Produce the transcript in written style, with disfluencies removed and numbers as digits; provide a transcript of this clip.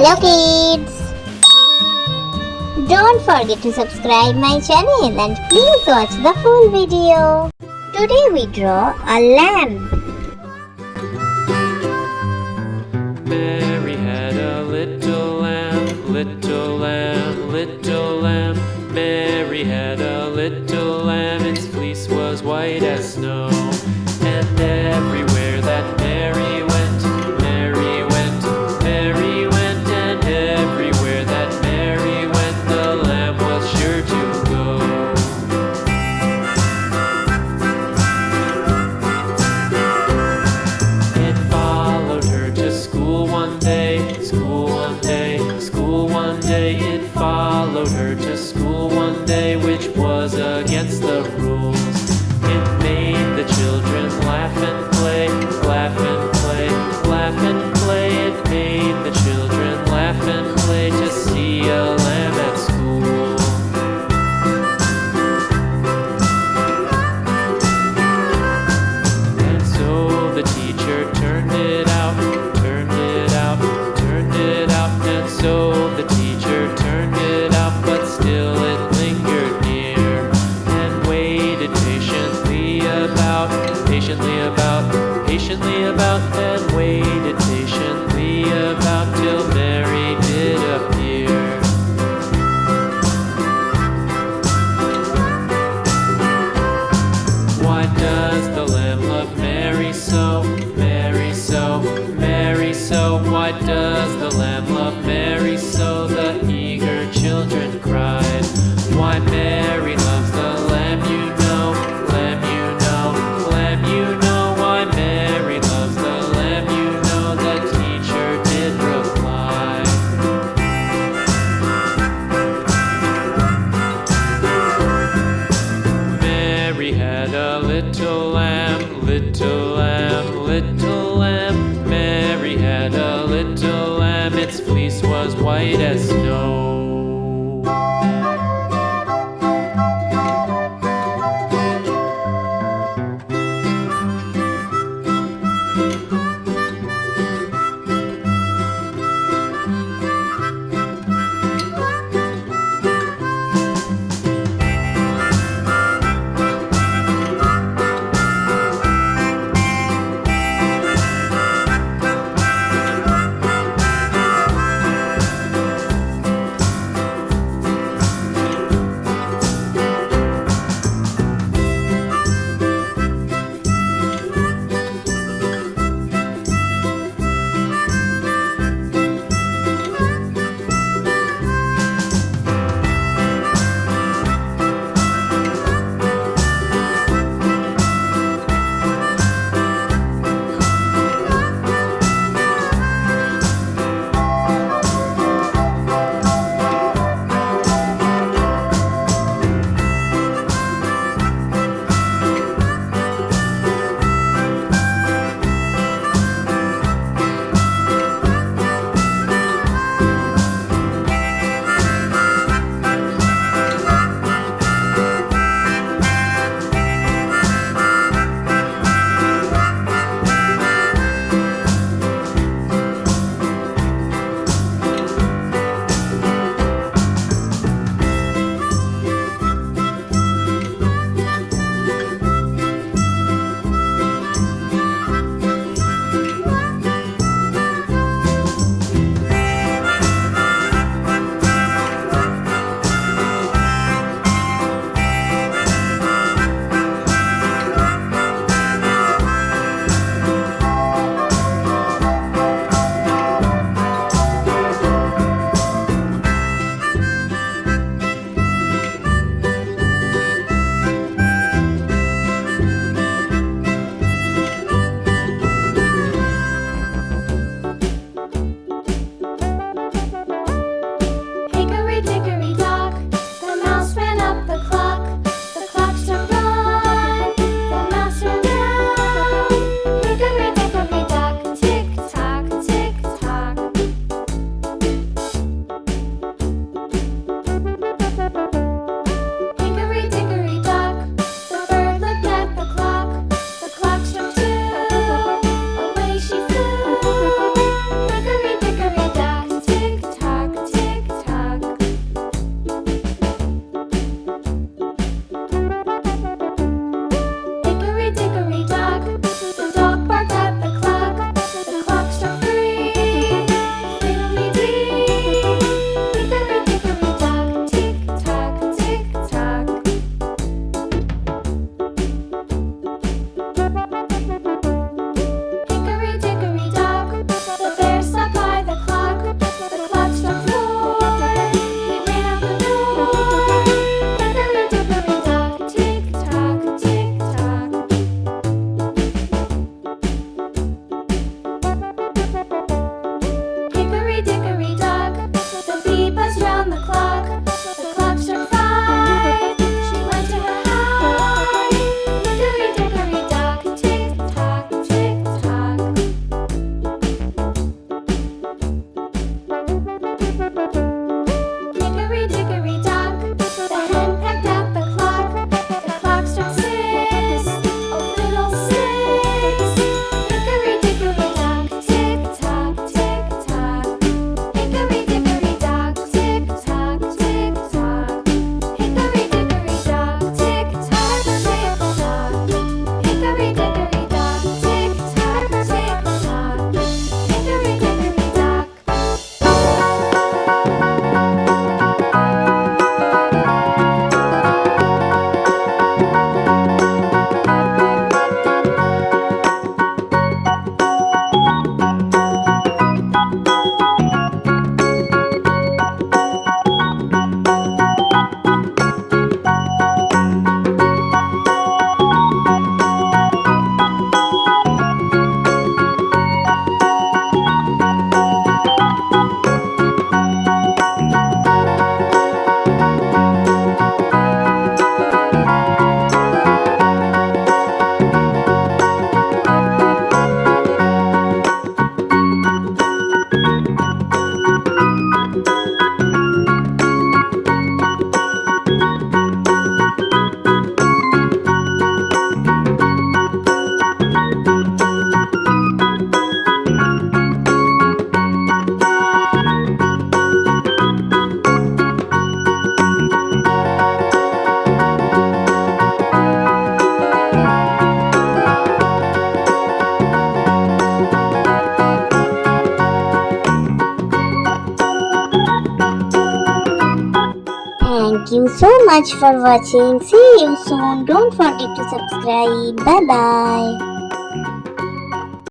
Hello kids! Don't forget to subscribe my channel and please watch the full video. Today we draw a lamb. Mary had a little lamb, little lamb, little lamb. Mary had a little lamb, its fleece was white as snow. And everywhere that Mary went, Mary went, Mary went. And everywhere that Mary went, the lamb was sure to go. It followed her to school one day, school one day, school one day. It followed her to school one day, which was against the rules. It made the children laugh and play, laugh and play, laugh and play. It made the children laugh and play to see a lamb at school. And so the teacher turned it out, turned it out, turned it out. And so the teacher turned it out, but still it lingered near and waited patiently about, patiently about, patiently about, and waited patiently about till Mary did appear. Why does the lamb love Mary so, Mary so, Mary so? Why does the lamb love Mary so? The eager children cried. Why Mary loves the lamb, you know, lamb, you know, lamb, you know. Why Mary loves the lamb, you know, the teacher did reply. Mary had a little lamb, little lamb, little lamb. Mary had a little lamb, its fleece was white as snow. much for watching. See you soon. Don't forget to subscribe. Bye bye.